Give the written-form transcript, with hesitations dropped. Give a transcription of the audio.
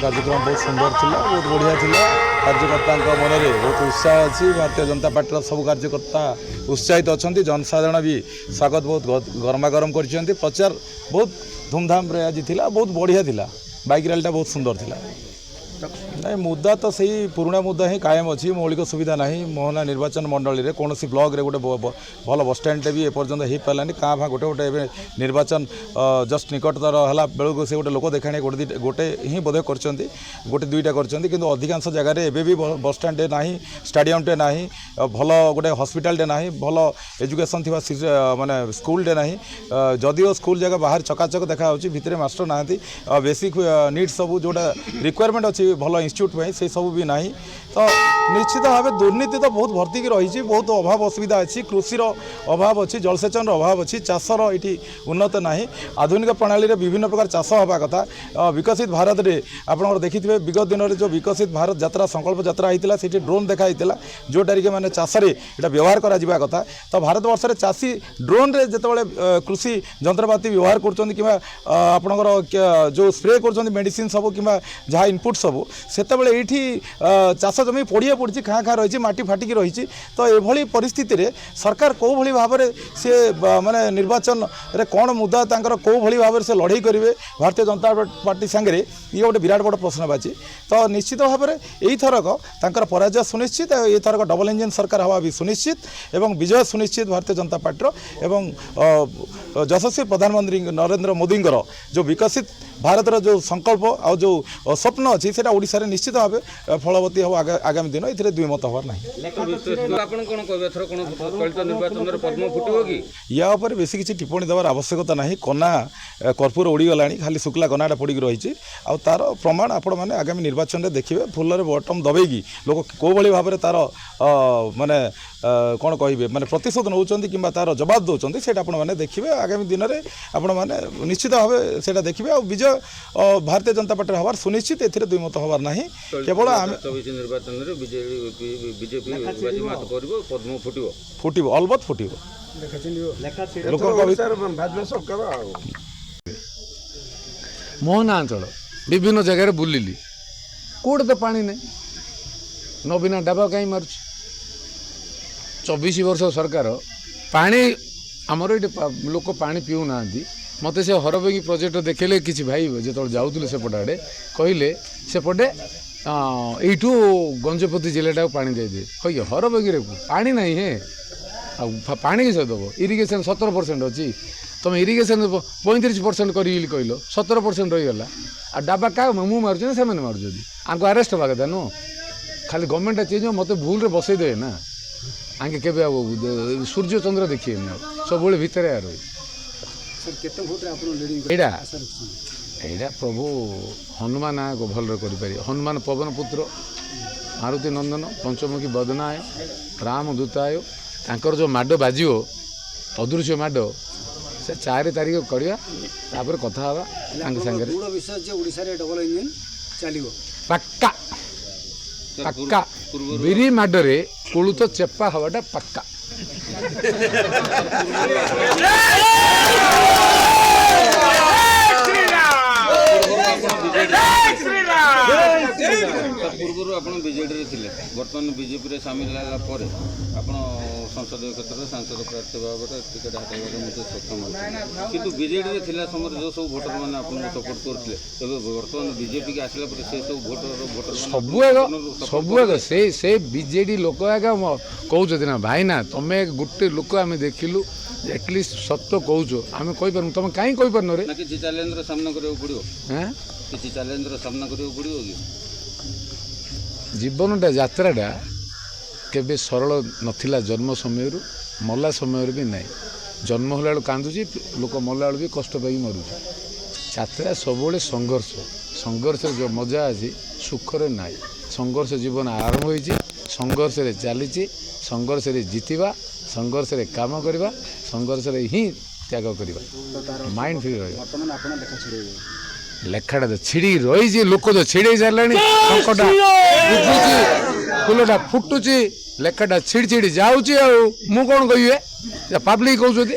कार्यक्रम बहुत सुंदर थिला, बहुत बढ़िया थिला। कार्यकर्ता मन में बहुत उत्साह अच्छी। भारतीय जनता पार्टी सब कार्यकर्ता उत्साहित अच्छा। जनसाधारण भी स्वागत बहुत गरमा गरम कर प्रचार बहुत धूमधाम आज थिला, बहुत बढ़िया थिला। बाइक रैलीटा बहुत सुंदर थिला। नहीं मुद्दा तो सही पुराना मुद्दा ही कायम अच्छी। मौलिक सुविधा ना मोहना निर्वाचन मंडल में कौन सी ब्लॉक रे गोटे भल बसस्टाण्डे भी एपर्तंत हो पारानी। क्या भाँ गोटे गोटे निर्वाचन जस्ट निकटतर है बेलू से गोटे लोक देखा गोटे ही बोध कर गोटे दुईटा कर अधिकांश जगार एवं बसस्टाण्डे ना स्टाडियमटे ना भल गोटे हस्पिटालटे ना भल एजुकेशन थी माने स्कूलटे ना जदिओ स्कूल जगह बाहर चकाचक देखा भितर मास्टर ना बेसिक नीड्स सब जोटा रिक्वायरमेंट अच्छी भल इन्स्टिट्यूट से सब भी ना। तो निश्चित भाव दुर्नीति तो बहुत भर्ती की रही। बहुत अभाव असुविधा अच्छी। कृषि अभाव अच्छी, जलसेचन अभाव अच्छी, चाषर ये उन्नत ना। आधुनिक प्रणाली में विभिन्न प्रकार चाष हवा कथा। विकसित भारत में आप देखिए विगत दिन में जो विकसित भारत यात्रा संकल्प यात्रा होता है ड्रोन देखाई जोटा कि मैंने चाषे यहाँ व्यवहार करा कथा। तो भारत वर्ष में चाषी ड्रोन रे जिते कृषि जंत्रपाति व्यवहार कर जो स्प्रे कर मेडिसिन सब कि जहाँ इनपुट सब से चाष जमी पड़िया पड़ी खाँ खाँ रही माटी फाटिकी रही। तो ये परिस्थिति रे सरकार कौ भली भाव में सी माने निर्वाचन रे कौन मुद्दा तांकर कौ भली भाव से लड़ाई करेंगे भारतीय जनता पार्टी सांगे ये गोटे विराट बड़ प्रश्नबाची। तो निश्चित भाव में यही थरक तांकर पराजय सुनिश्चित। ये थरक डबल इंजिन सरकार हवा भी सुनिश्चित एवं विजय सुनिश्चित भारतीय जनता पार्टी एवं यशस्वी प्रधानमंत्री नरेंद्र मोदी जो विकसित भारत जो संकल्प आ जो स्वप्न अच्छी से ओडिशा रे निश्चित भाव फलवती हम आगामी दिन ये द्विमत हबार ना। या बेसी किसी टिप्पणी देवार आवश्यकता ना। कना कर्पूर उड़ीगला खाली शुक्ला कनाटा पड़ी रही तार प्रमाण आपण मैंने आगामी निर्वाचन में देखिए। फुल बटम दबेगी लोक कौ भाई भाव में तार माने कौन कहे माने प्रतिशोध नौ कि तार जवाब दौरान से आपने देखिए। आगामी दिन में आपण मैंने निश्चित भाव से देखिए। आ विजय भारतीय जनता पार्टी हबार सुनिश्चित ए द्विमत हबार ना। केवल फुटब अलबत फुटब मोहना अंचल विभिन्न जगह बुलिली कौटे तो पानी नहीं नवीना डाबा कहीं मार्च 24 वर्ष सरकार पानी आमर ये लोक पानी पीऊ ना। मत से हरबेगी प्रोजेक्ट देखले कि भाई जो जाऊे सेपट आड़े कहले सेपटे यू गंजपति जिलाटा पानी दे कही हरबेगी पानी ना हे पानी किस दब इरिगेशन 17% अच्छी तुम इरिगेशन 35% कर कहल 17% रहीगला आ डाबा क्या मुझे मार्च से मार्च आमको आरेस्ट हवा कथा नुह ଖାଲି ଗଭର୍ଣ୍ଣମେଣ୍ଟଟା ଚେଞ୍ଜ ହେବ ମୋତେ ଭୁଲରେ ବସେଇ ଦେବେ ନା ଆଙ୍କେ କେବେ ଆଉ ସୂର୍ଯ୍ୟ ଚନ୍ଦ୍ର ଦେଖିବେନି ଆଉ ସବୁବେଳେ ଭିତରେ ଆ ରହି ଏଇଟା ଏଇଟା ପ୍ରଭୁ ହନୁମାନ ଭଲରେ କରିପାରିବେ ହନୁମାନ ପବନ ପୁତ୍ର ମାରୁତି ନନ୍ଦନ ପଞ୍ଚମୁଖୀ ବଦନାୟ ରାମ ଦୂତାୟ ତାଙ୍କର ଯେଉଁ ମାଡ଼ ବାଜିବ ଅଦୃଶ୍ୟ ମାଡ଼ ସେ 4 ତାରିଖ କରିବା ତାପରେ କଥା ହେବା ତାଙ୍କ ସାଙ୍ଗରେ ପାକ୍କା ପାକ୍କା ବିରି ମାଡ଼ରେ କୁଳୁତ ଚେପା ହେବାଟା ପାକ୍କା ପୂର୍ବରୁ ଆପଣ ବିଜେଡ଼ିରେ ଥିଲେ ବର୍ତ୍ତମାନ ବିଜେପିରେ ସାମିଲ ହେଲା ପରେ ଆପଣ ସଂସଦୀୟ କ୍ଷେତ୍ରରେ ସାଂସଦ ପ୍ରାର୍ଥୀ ଭାବରେ ଟିକେଟ୍ ହାତେଇବାରେ ମଧ୍ୟ ସକ୍ଷମ ହୋଇଥିଲେ କିନ୍ତୁ ବିଜେଡ଼ିରେ ଥିଲା ସମୟରେ ଯେଉଁ ସବୁ ଭୋଟରମାନେ ଆପଣଙ୍କୁ ସପୋର୍ଟ କରୁଥିଲେ ତେବେ ବର୍ତ୍ତମାନ ବିଜେପିକି ଆସିଲା ପରେ ସେ ସବୁ ଭୋଟର ସବୁ ଆଗ ସେ ବିଜେଡ଼ି ଲୋକ ଆଗ କହୁଛନ୍ତି ନା ଭାଇନା ତମେ ଗୋଟେ ଲୋକ ଆମେ ଦେଖିଲୁ ଏଟଲିଷ୍ଟ ସତ କହୁଛ ଆମେ କହିପାରୁନୁ ତମେ କାହିଁ କହିପାରୁନ ରେ କିଛି ଚ୍ୟାଲେଞ୍ଜର ସାମ୍ନା କରିବାକୁ ପଡ଼ିବ କିଛି ଚ୍ୟାଲେଞ୍ଜର ସାମ୍ନା କରିବାକୁ ପଡ଼ିବ କି ଜୀବନଟା ଯାତ୍ରାଟା କେବେ ସରଳ ନଥିଲା ଜନ୍ମ ସମୟରୁ ମଲା ସମୟରେ ବି ନାହିଁ ଜନ୍ମ ହେଲା ବେଳକୁ କାନ୍ଦୁଛି ଲୋକ ମଲା ବେଳକୁ ବି କଷ୍ଟ ପାଇକି ମରୁଛି ଯାତ୍ରା ସବୁବେଳେ ସଂଘର୍ଷରେ ଯେଉଁ ମଜା ଅଛି ସୁଖରେ ନାହିଁ ସଂଘର୍ଷ ଜୀବନ ଆରମ୍ଭ ହୋଇଛି ସଂଘର୍ଷରେ ଚାଲିଛି ସଂଘର୍ଷରେ ଜିତିବା ସଂଘର୍ଷରେ କାମ କରିବା ସଂଘର୍ଷରେ ହିଁ ତ୍ୟାଗ କରିବା ମାଇଣ୍ଡ ଫ୍ରି ରହିବ ଲେଖାଟା ତ ଛିଡ଼ିକି ରହିଛି ଲୋକ ତ ଛିଡ଼େଇ ସାରିଲାଣି ଟଙ୍କଟା ଉଠୁଛି ଫୁଲଟା ଫୁଟୁଛି ଲେଖାଟା ଛିଡ଼ି ଛିଡ଼ି ଯାଉଛି ଆଉ ମୁଁ କ'ଣ କହିବି ପାବ୍ଲିକ୍ କହୁଛନ୍ତି